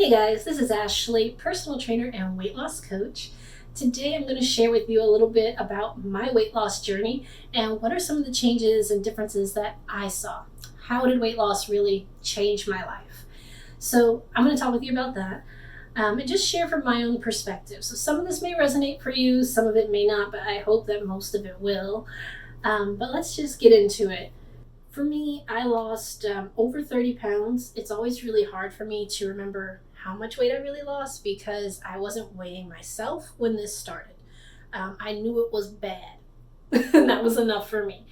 Hey guys, this is Ashley, personal trainer and weight loss coach. Today I'm going to share with you a little bit about my weight loss journey and what are some of the changes and differences that I saw. How did weight loss really change my life? So I'm going to talk with you about that and just share from my own perspective. So some of this may resonate for you, some of it may not, but I hope that most of it will. But let's just get into it. For me, I lost over 30 pounds. It's always really hard for me to remember how much weight I really lost because I wasn't weighing myself when this started. I knew it was bad, and that was enough for me.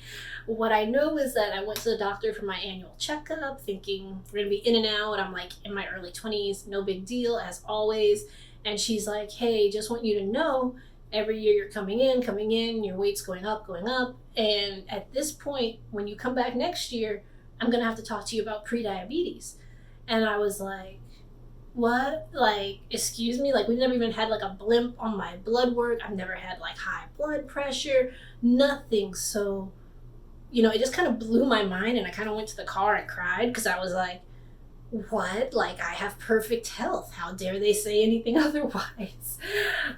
What I know is that I went to the doctor for my annual checkup, thinking we're gonna be in and out. I'm like in my early 20s, no big deal, as always. And she's like, hey, just want you to know every year you're coming in, your weight's going up. And at this point, when you come back next year, I'm going to have to talk to you about prediabetes. And I was like, what? Like, excuse me? Like, we've never even had like a blimp on my blood work. I've never had like high blood pressure, nothing. So, it just kind of blew my mind. And I kind of went to the car and cried because I was like, what? Like, I have perfect health. How dare they say anything otherwise?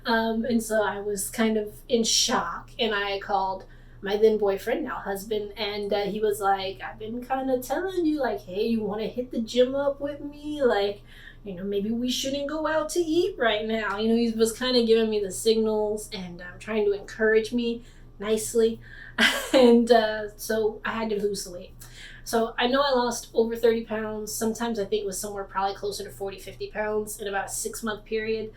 And so I was kind of in shock, and I called my then boyfriend, now husband, and he was like, I've been kind of telling you, like, hey, you want to hit the gym up with me? Like, maybe we shouldn't go out to eat right now. He was kind of giving me the signals and trying to encourage me nicely. And so I had to lose the weight. So I know I lost over 30 pounds. Sometimes I think it was somewhere probably closer to 40, 50 pounds in about a 6-month period.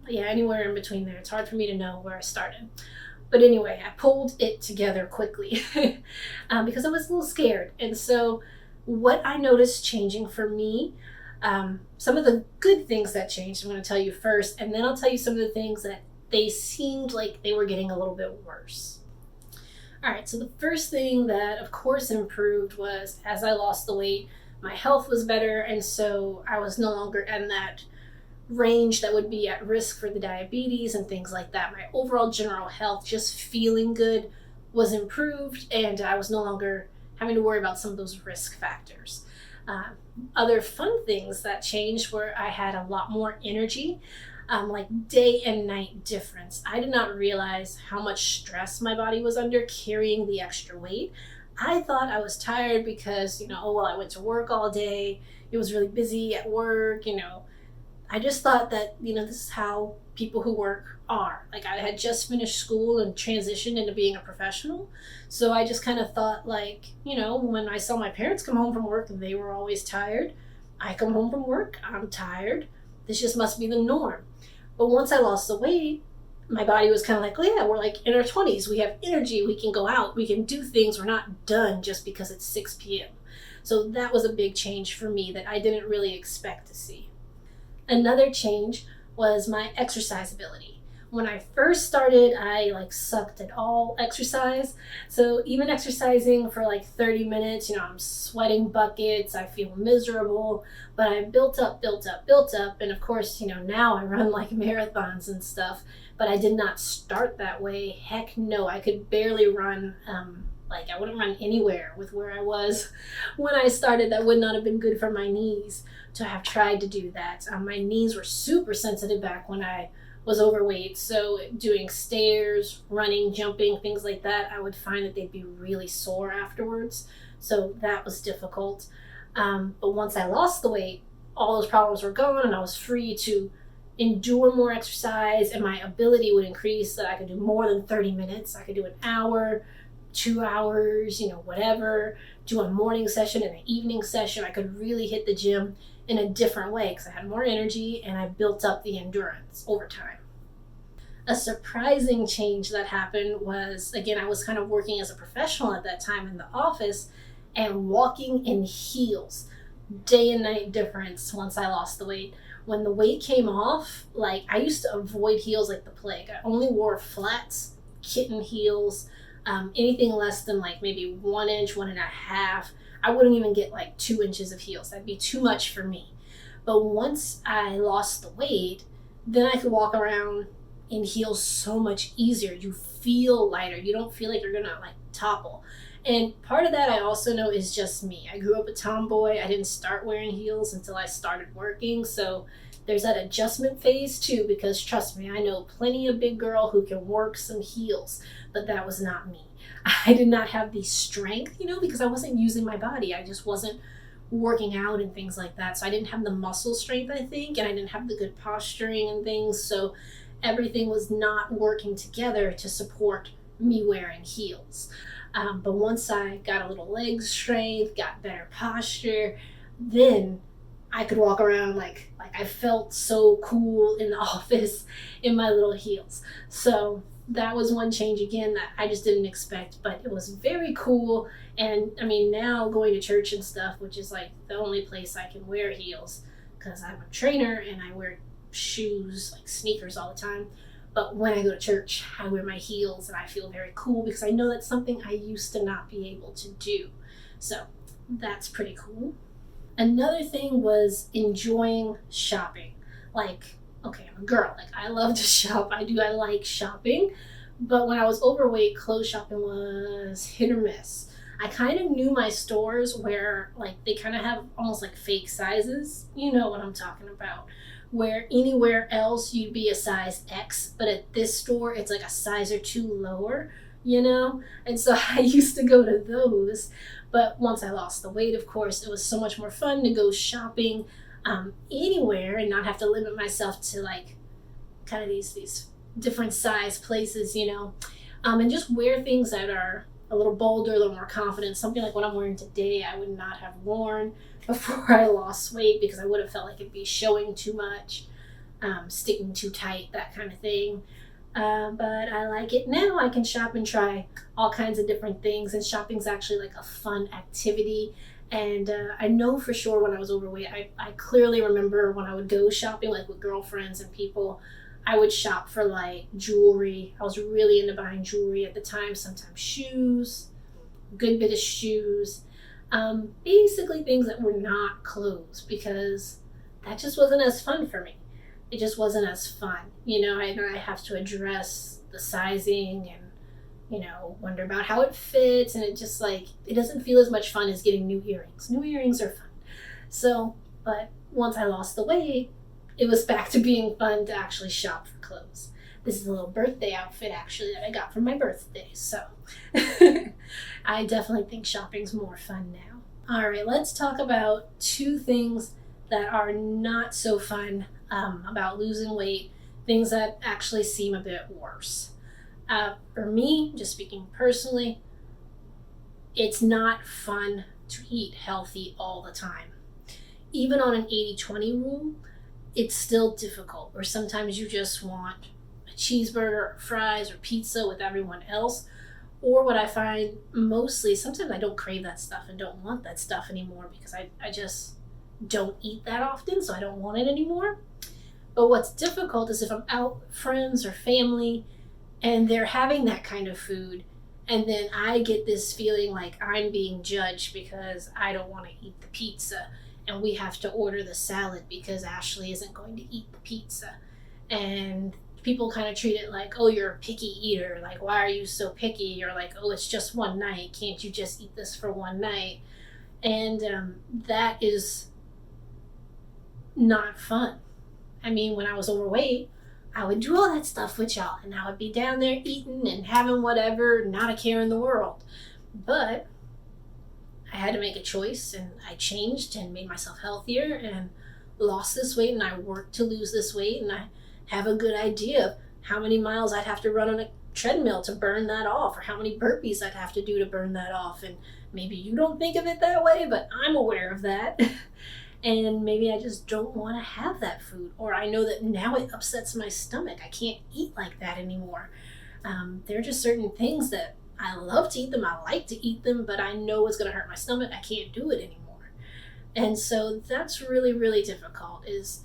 Anywhere in between there. It's hard for me to know where I started. But anyway, I pulled it together quickly because I was a little scared. And so what I noticed changing for me, some of the good things that changed, I'm going to tell you first, and then I'll tell you some of the things that they seemed like they were getting a little bit worse. All right, so the first thing that, of course, improved was as I lost the weight, my health was better, and so I was no longer in that range that would be at risk for the diabetes and things like that. My overall general health, just feeling good, was improved, and I was no longer having to worry about some of those risk factors. Other fun things that changed were I had a lot more energy. Like day and night difference. I did not realize how much stress my body was under carrying the extra weight. I thought I was tired because, I went to work all day. It was really busy at work. I just thought that, this is how people who work are. Like, I had just finished school and transitioned into being a professional. So I just kind of thought, like, when I saw my parents come home from work, they were always tired. I come home from work, I'm tired. This just must be the norm. But once I lost the weight, my body was kind of like, yeah, we're like in our 20s. We have energy. We can go out. We can do things. We're not done just because it's 6 p.m. So that was a big change for me that I didn't really expect to see. Another change was my exercise ability. When I first started, I sucked at all exercise. So even exercising for 30 minutes, I'm sweating buckets, I feel miserable, but I built up. And of course, now I run marathons and stuff, but I did not start that way. Heck no, I could barely run. I wouldn't run anywhere with where I was when I started. That would not have been good for my knees to have tried to do that. My knees were super sensitive back when I was overweight. So doing stairs, running, jumping, things like that, I would find that they'd be really sore afterwards. So that was difficult. But once I lost the weight, all those problems were gone and I was free to endure more exercise, and my ability would increase, that I could do more than 30 minutes. I could do an hour, 2 hours, whatever, do a morning session and an evening session. I could really hit the gym in a different way because I had more energy and I built up the endurance over time. A surprising change that happened was, again, I was kind of working as a professional at that time in the office and walking in heels. Day and night difference once I lost the weight. When the weight came off, I used to avoid heels like the plague. I only wore flats, kitten heels, anything less than maybe 1 inch, 1.5. I wouldn't even get 2 inches of heels. That'd be too much for me. But once I lost the weight, then I could walk around in heels so much easier. You feel lighter. You don't feel like you're gonna like topple. And part of that I also know is just me. I grew up a tomboy. I didn't start wearing heels until I started working. So there's that adjustment phase too, because trust me, I know plenty of big girl who can work some heels, but that was not me. I did not have the strength, because I wasn't using my body. I just wasn't working out and things like that. So I didn't have the muscle strength, I think, and I didn't have the good posturing and things. So everything was not working together to support me wearing heels. But once I got a little leg strength, got better posture, then I could walk around like I felt so cool in the office in my little heels. So that was one change again that I just didn't expect, but it was very cool. And I mean, now going to church and stuff, which is like the only place I can wear heels because I'm a trainer and I wear shoes, like sneakers all the time. But when I go to church, I wear my heels and I feel very cool because I know that's something I used to not be able to do. So that's pretty cool. Another thing was enjoying shopping. Like, okay, I'm a girl. Like, I love to shop. I like shopping. But when I was overweight, clothes shopping was hit or miss. I kind of knew my stores where, like, they kind of have almost like fake sizes. You know what I'm talking about. Where anywhere else you'd be a size X, but at this store, it's like a size or two lower, And so I used to go to those. But once I lost the weight, of course, it was so much more fun to go shopping anywhere and not have to limit myself to like kind of these different size places, and just wear things that are a little bolder, a little more confident. Something like what I'm wearing today, I would not have worn before I lost weight because I would have felt like it'd be showing too much, sticking too tight, that kind of thing. But I like it now. I can shop and try all kinds of different things, and shopping's actually like a fun activity. And I know for sure when I was overweight, I clearly remember when I would go shopping like with girlfriends and people, I would shop for like jewelry. I was really into buying jewelry at the time, sometimes shoes, good bit of shoes, basically things that were not clothes because that just wasn't as fun for me. It just wasn't as fun. I have to address the sizing and, wonder about how it fits. And it just like, it doesn't feel as much fun as getting new earrings. New earrings are fun. So, but once I lost the weight, it was back to being fun to actually shop for clothes. This is a little birthday outfit actually that I got for my birthday. So I definitely think shopping's more fun now. All right, let's talk about two things that are not so fun about losing weight, things that actually seem a bit worse. For me, just speaking personally, it's not fun to eat healthy all the time. Even on an 80-20 rule, it's still difficult, or sometimes you just want a cheeseburger or fries or pizza with everyone else. Or what I find mostly, sometimes I don't crave that stuff and don't want that stuff anymore because I just don't eat that often, so I don't want it anymore. But what's difficult is if I'm out with friends or family and they're having that kind of food, and then I get this feeling like I'm being judged because I don't want to eat the pizza, and we have to order the salad because Ashley isn't going to eat the pizza. And people kind of treat it like, oh, you're a picky eater. Like, why are you so picky? You're like, oh, it's just one night. Can't you just eat this for one night? And that is not fun. I mean, when I was overweight, I would do all that stuff with y'all, and I would be down there eating and having whatever, not a care in the world. But I had to make a choice, and I changed and made myself healthier and lost this weight, and I worked to lose this weight, and I have a good idea of how many miles I'd have to run on a treadmill to burn that off, or how many burpees I'd have to do to burn that off. And maybe you don't think of it that way, but I'm aware of that. And maybe I just don't want to have that food, or I know that now it upsets my stomach. I can't eat like that anymore. There are just certain things that I love to eat them, I like to eat them, but I know it's going to hurt my stomach. I can't do it anymore. And so that's really, really difficult, is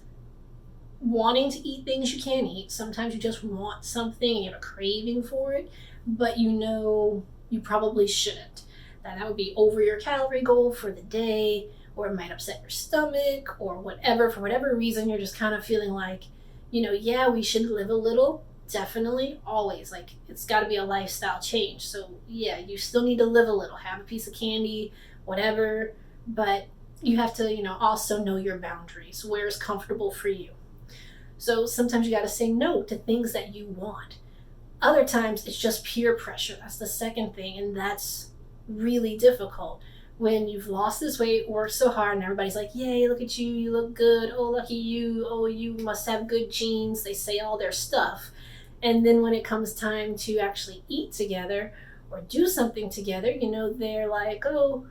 wanting to eat things you can't eat. Sometimes you just want something and you have a craving for it, but you probably shouldn't. That would be over your calorie goal for the day, or it might upset your stomach, or whatever. For whatever reason, you're just kind of feeling like, yeah, we should live a little, definitely always, like, it's got to be a lifestyle change. So yeah, you still need to live a little, have a piece of candy, whatever, but you have to, also know your boundaries, where is comfortable for you. So sometimes you got to say no to things that you want. Other times it's just peer pressure. That's the second thing, and that's really difficult. When you've lost this weight, worked so hard, and everybody's like, yay, look at you, you look good, oh, lucky you, oh, you must have good genes. They say all their stuff. And then when it comes time to actually eat together or do something together, they're like, oh,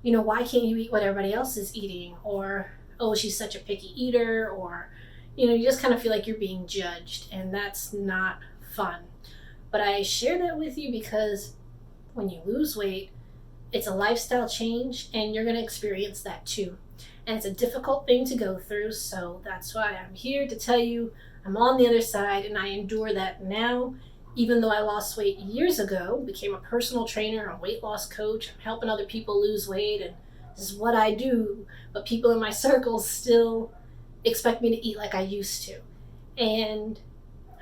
why can't you eat what everybody else is eating? Or, oh, she's such a picky eater. Or, you just kind of feel like you're being judged, and that's not fun. But I share that with you because when you lose weight, it's a lifestyle change, and you're going to experience that too. And it's a difficult thing to go through, so that's why I'm here to tell you I'm on the other side, and I endure that now. Even though I lost weight years ago, became a personal trainer, a weight loss coach, I'm helping other people lose weight, and this is what I do, but people in my circles still expect me to eat like I used to. And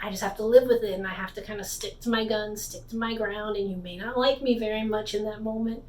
I just have to live with it, and I have to kind of stick to my guns, stick to my ground, and you may not like me very much in that moment,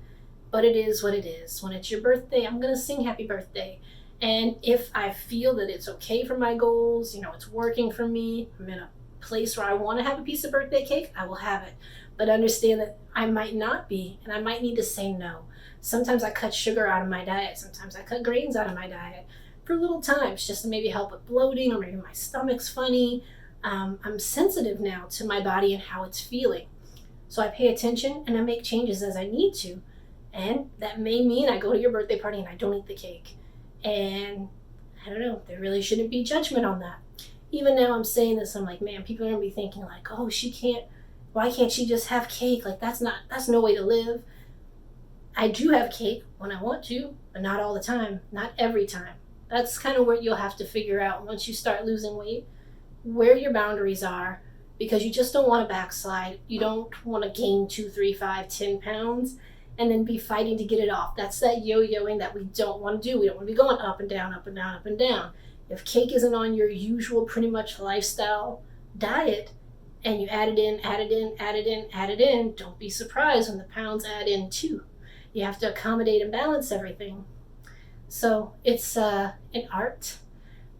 but it is what it is. When it's your birthday, I'm going to sing happy birthday. And if I feel that it's okay for my goals, it's working for me, I'm in a place where I want to have a piece of birthday cake, I will have it. But understand that I might not be, and I might need to say no. Sometimes I cut sugar out of my diet. Sometimes I cut grains out of my diet for little times, just to maybe help with bloating, or maybe my stomach's funny. I'm sensitive now to my body and how it's feeling. So I pay attention, and I make changes as I need to. And that may mean I go to your birthday party and I don't eat the cake. And I don't know, there really shouldn't be judgment on that. Even now I'm saying this, I'm like, man, people are going to be thinking like, oh, why can't she just have cake? Like, that's no way to live. I do have cake when I want to, but not all the time, not every time. That's kind of what you'll have to figure out once you start losing weight, where your boundaries are, because you just don't want to backslide. You don't want to gain 2, 3, 5, 10 pounds and then be fighting to get it off. That's that yo-yoing that we don't want to do. We don't want to be going up and down, up and down, up and down. If cake isn't on your usual pretty much lifestyle diet, and you add it in, don't be surprised when the pounds add in too. You have to accommodate and balance everything. So it's an art,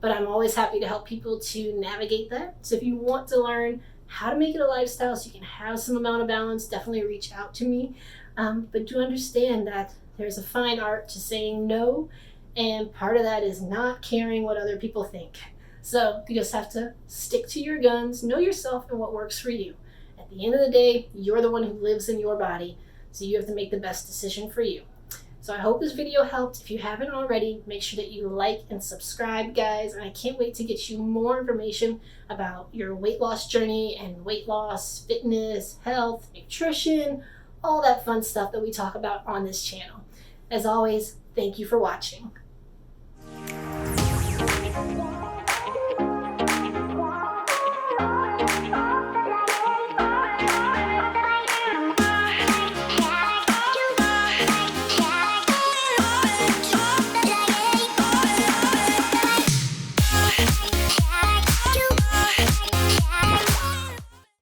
but I'm always happy to help people to navigate that. So if you want to learn how to make it a lifestyle so you can have some amount of balance, definitely reach out to me. But do understand that there's a fine art to saying no, and part of that is not caring what other people think. So you just have to stick to your guns, know yourself and what works for you. At the end of the day, you're the one who lives in your body, so you have to make the best decision for you. So I hope this video helped. If you haven't already, make sure that you like and subscribe, guys. And I can't wait to get you more information about your weight loss journey and weight loss, fitness, health, nutrition, all that fun stuff that we talk about on this channel. As always, thank you for watching.